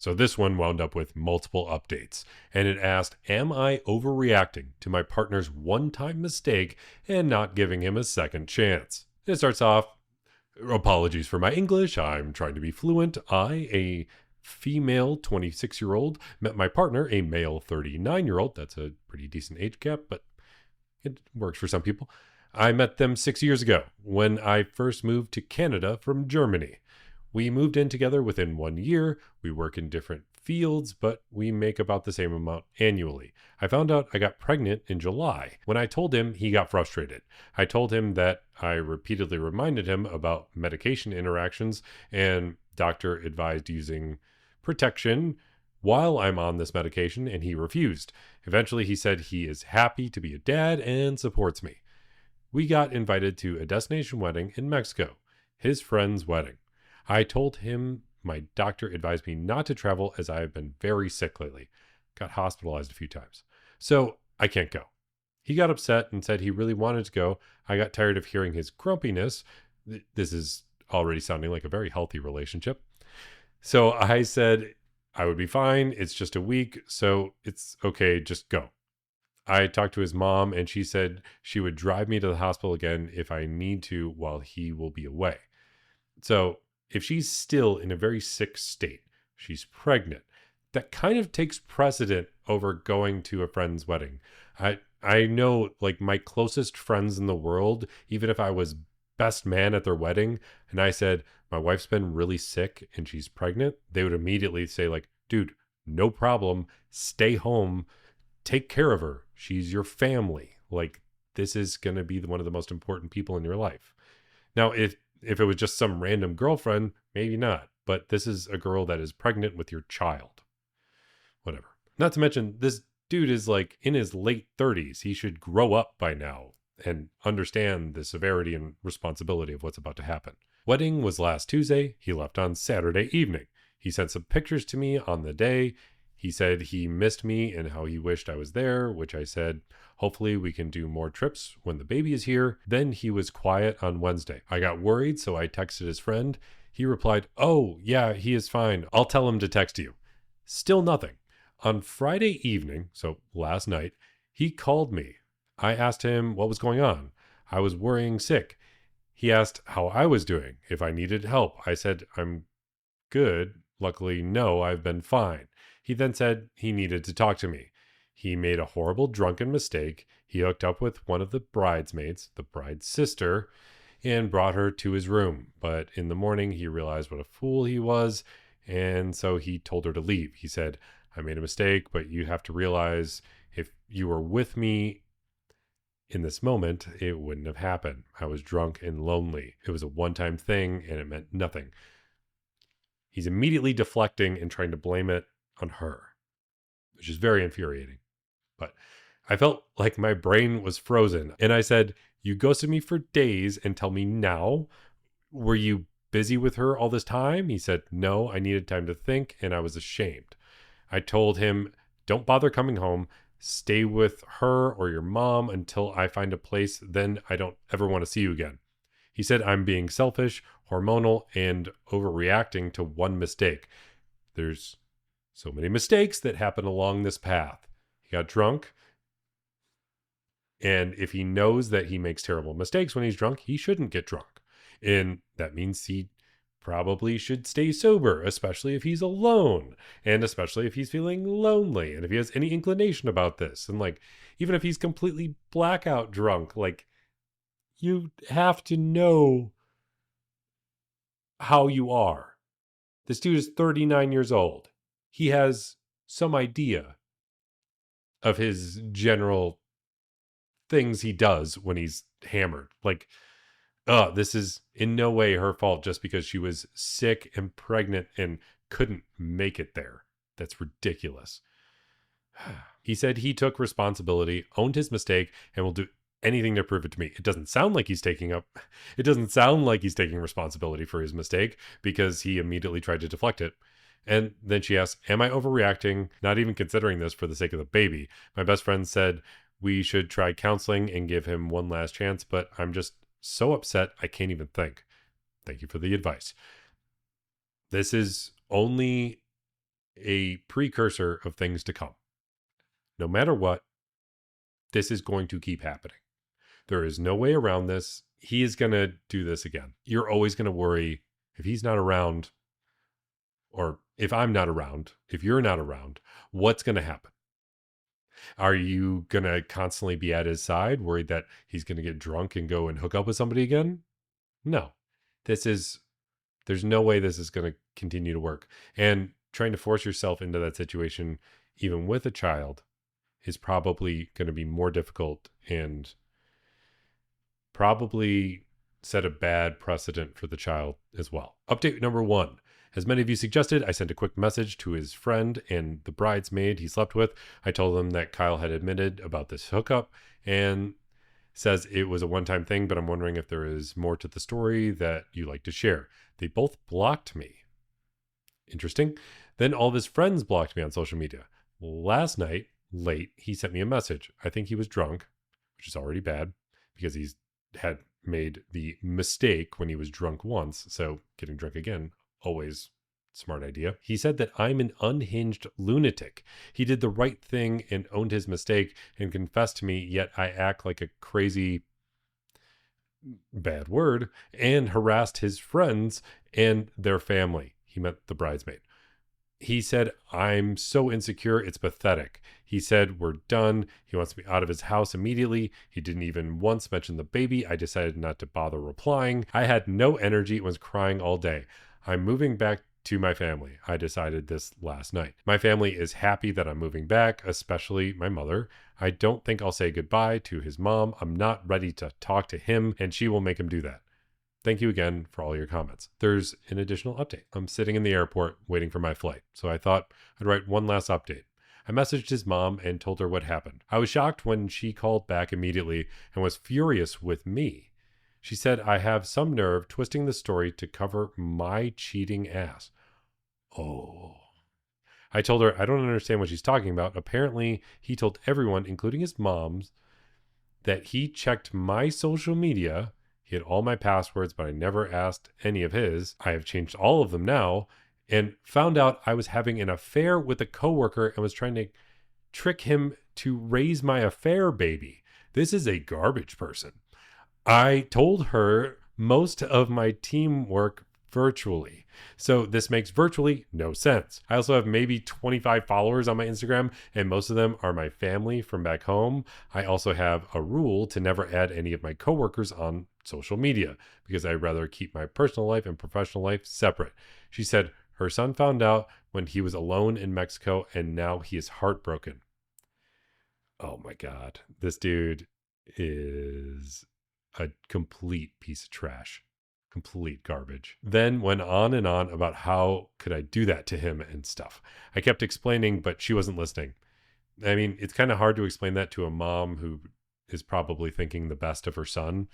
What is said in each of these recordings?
So this one wound up with multiple updates, and it asked, am I overreacting to my partner's one-time mistake and not giving him a second chance? It starts off, apologies for my English, I'm trying to be fluent. I, a female 26-year-old, met my partner, a male 39-year-old. That's a pretty decent age gap, but it works for some people. I met them 6 years ago when I first moved to Canada from Germany. We moved in together within 1 year. We work in different fields, but we make about the same amount annually. I found out I got pregnant in July. When I told him, he got frustrated. I told him that I repeatedly reminded him about medication interactions and doctor advised using protection while I'm on this medication, and he refused. Eventually, he said he is happy to be a dad and supports me. We got invited to a destination wedding in Mexico, his friend's wedding. I told him my doctor advised me not to travel as I have been very sick lately. Got hospitalized a few times. So I can't go. He got upset and said he really wanted to go. I got tired of hearing his grumpiness. This is already sounding like a very healthy relationship. So I said I would be fine. It's just a week, so it's okay. Just go. I talked to his mom and she said she would drive me to the hospital again if I need to while he will be away. So if she's still in a very sick state, she's pregnant, that kind of takes precedent over going to a friend's wedding. I know, like, my closest friends in the world, even if I was best man at their wedding and I said, my wife's been really sick and she's pregnant, they would immediately say, like, dude, no problem, stay home, take care of her. She's your family. Like, this is going to be one of the most important people in your life. Now, if it was just some random girlfriend, maybe not. But this is a girl that is pregnant with your child. Whatever. Not to mention, this dude is like in his late 30s. He should grow up by now and understand the severity and responsibility of what's about to happen. Wedding was last Tuesday. He left on Saturday evening. He sent some pictures to me on the day. He said he missed me and how he wished I was there, which I said, hopefully we can do more trips when the baby is here. Then he was quiet on Wednesday. I got worried, so I texted his friend. He replied, oh, yeah, he is fine. I'll tell him to text you. Still nothing. On Friday evening, so last night, he called me. I asked him what was going on. I was worrying sick. He asked how I was doing, if I needed help. I said, I'm good. Luckily, no, I've been fine. He then said he needed to talk to me. He made a horrible drunken mistake. He hooked up with one of the bridesmaids, the bride's sister, and brought her to his room. But in the morning, he realized what a fool he was, and so he told her to leave. He said, I made a mistake, but you have to realize if you were with me in this moment, it wouldn't have happened. I was drunk and lonely. It was a one-time thing, and it meant nothing. He's immediately deflecting and trying to blame it on her, which is very infuriating. But I felt like my brain was frozen. And I said, you ghosted me for days and tell me now? Were you busy with her all this time? He said, no, I needed time to think and I was ashamed. I told him, don't bother coming home. Stay with her or your mom until I find a place. Then I don't ever want to see you again. He said I'm being selfish, hormonal, and overreacting to one mistake. There's so many mistakes that happen along this path. He got drunk. And if he knows that he makes terrible mistakes when he's drunk, he shouldn't get drunk. And that means he probably should stay sober, especially if he's alone, and especially if he's feeling lonely, and if he has any inclination about this. And like, even if he's completely blackout drunk, like, you have to know how you are. This dude is 39 years old. He has some idea of his general things he does when he's hammered. Like, this is in no way her fault just because she was sick and pregnant and couldn't make it there. That's ridiculous. He said he took responsibility, owned his mistake, and will do anything to prove it to me. It doesn't sound like he's taking responsibility for his mistake because he immediately tried to deflect it. And then she asked, am I overreacting, not even considering this for the sake of the baby? My best friend said we should try counseling and give him one last chance, but I'm just so upset I can't even think. Thank you for the advice. This is only a precursor of things to come. No matter what, this is going to keep happening. There is no way around this. He is going to do this again. You're always going to worry if he's not around, or if I'm not around, if you're not around, what's going to happen? Are you going to constantly be at his side, worried that he's going to get drunk and go and hook up with somebody again? No. There's no way this is going to continue to work. And trying to force yourself into that situation, even with a child, is probably going to be more difficult and probably set a bad precedent for the child as well. Update number 1. As many of you suggested, I sent a quick message to his friend and the bridesmaid he slept with. I told them that Kyle had admitted about this hookup and says it was a one-time thing, but I'm wondering if there is more to the story that you like to share. They both blocked me. Interesting. Then all of his friends blocked me on social media. Last night, late, he sent me a message. I think he was drunk, which is already bad because he's had made the mistake when he was drunk once. So getting drunk again, always smart idea. He said that I'm an unhinged lunatic. He did the right thing and owned his mistake and confessed to me, yet I act like a crazy, bad word, and harassed his friends and their family. He meant the bridesmaid. He said, I'm so insecure, it's pathetic. He said, we're done. He wants me out of his house immediately. He didn't even once mention the baby. I decided not to bother replying. I had no energy and was crying all day. I'm moving back to my family. I decided this last night. My family is happy that I'm moving back, especially my mother. I don't think I'll say goodbye to his mom. I'm not ready to talk to him, and she will make him do that. Thank you again for all your comments. There's an additional update. I'm sitting in the airport waiting for my flight, so I thought I'd write one last update. I messaged his mom and told her what happened. I was shocked when she called back immediately and was furious with me. She said I have some nerve twisting the story to cover my cheating ass. Oh. I told her I don't understand what she's talking about. Apparently, he told everyone, including his mom's, that he checked my social media. He had all my passwords, but I never asked any of his. I have changed all of them now and found out I was having an affair with a coworker and was trying to trick him to raise my affair baby. This is a garbage person. I told her most of my teamwork virtually. So this makes virtually no sense. I also have maybe 25 followers on my Instagram, and most of them are my family from back home. I also have a rule to never add any of my coworkers on social media because I'd rather keep my personal life and professional life separate. She said her son found out when he was alone in Mexico, and now he is heartbroken. Oh my God. This dude is a complete piece of trash. Complete garbage. Then went on and on about how could I do that to him and stuff. I kept explaining, but she wasn't listening. I mean, it's kind of hard to explain that to a mom who is probably thinking the best of her son.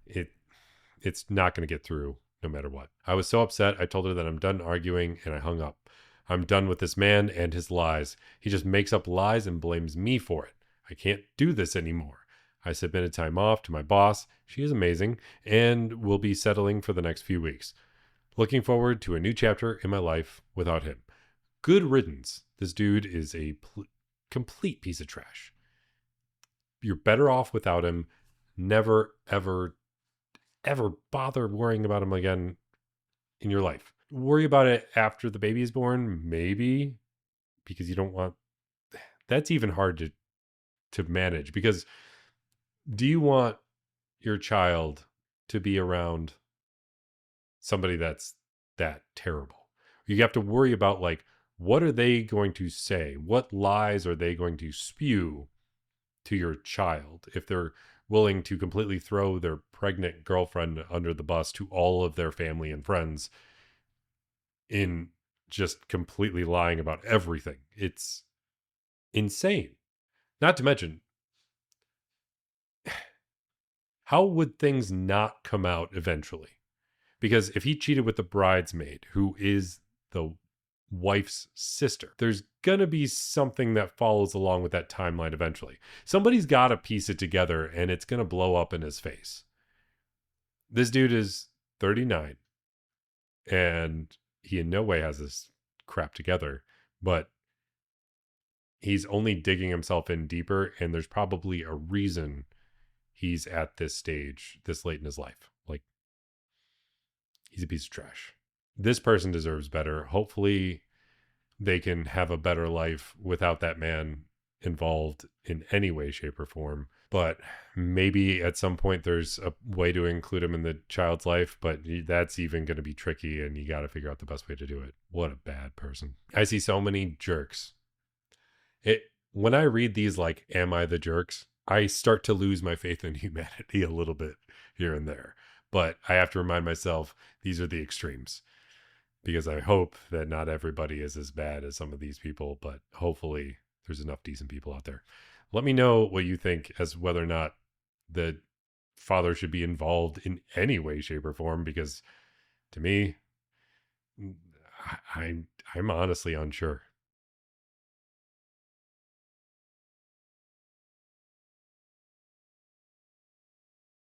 It's not going to get through no matter what. I was so upset. I told her that I'm done arguing and I hung up. I'm done with this man and his lies. He just makes up lies and blames me for it. I can't do this anymore. I submitted time off to my boss. She is amazing and will be settling for the next few weeks. Looking forward to a new chapter in my life without him. Good riddance. This dude is a complete piece of trash. You're better off without him. Never, ever, ever bother worrying about him again in your life. Worry about it after the baby is born, maybe, because you don't want... That's even hard to manage because... Do you want your child to be around somebody that's that terrible? You have to worry about, like, what are they going to say? What lies are they going to spew to your child if they're willing to completely throw their pregnant girlfriend under the bus to all of their family and friends in just completely lying about everything? It's insane. Not to mention, how would things not come out eventually? Because if he cheated with the bridesmaid, who is the wife's sister, there's going to be something that follows along with that timeline eventually. Somebody's got to piece it together and it's going to blow up in his face. This dude is 39 and he in no way has this crap together. but he's only digging himself in deeper, and there's probably a reason he's at this stage this late in his life. Like, he's a piece of trash. This person deserves better. Hopefully they can have a better life without that man involved in any way, shape, or form. But maybe at some point there's a way to include him in the child's life, but that's even going to be tricky, and you got to figure out the best way to do it. What a bad person. I see so many jerks. When I read these, like, am I the jerks? I start to lose my faith in humanity a little bit here and there. But I have to remind myself these are the extremes, because I hope that not everybody is as bad as some of these people, but hopefully there's enough decent people out there. Let me know what you think as whether or not the father should be involved in any way, shape, or form, because to me, I'm honestly unsure.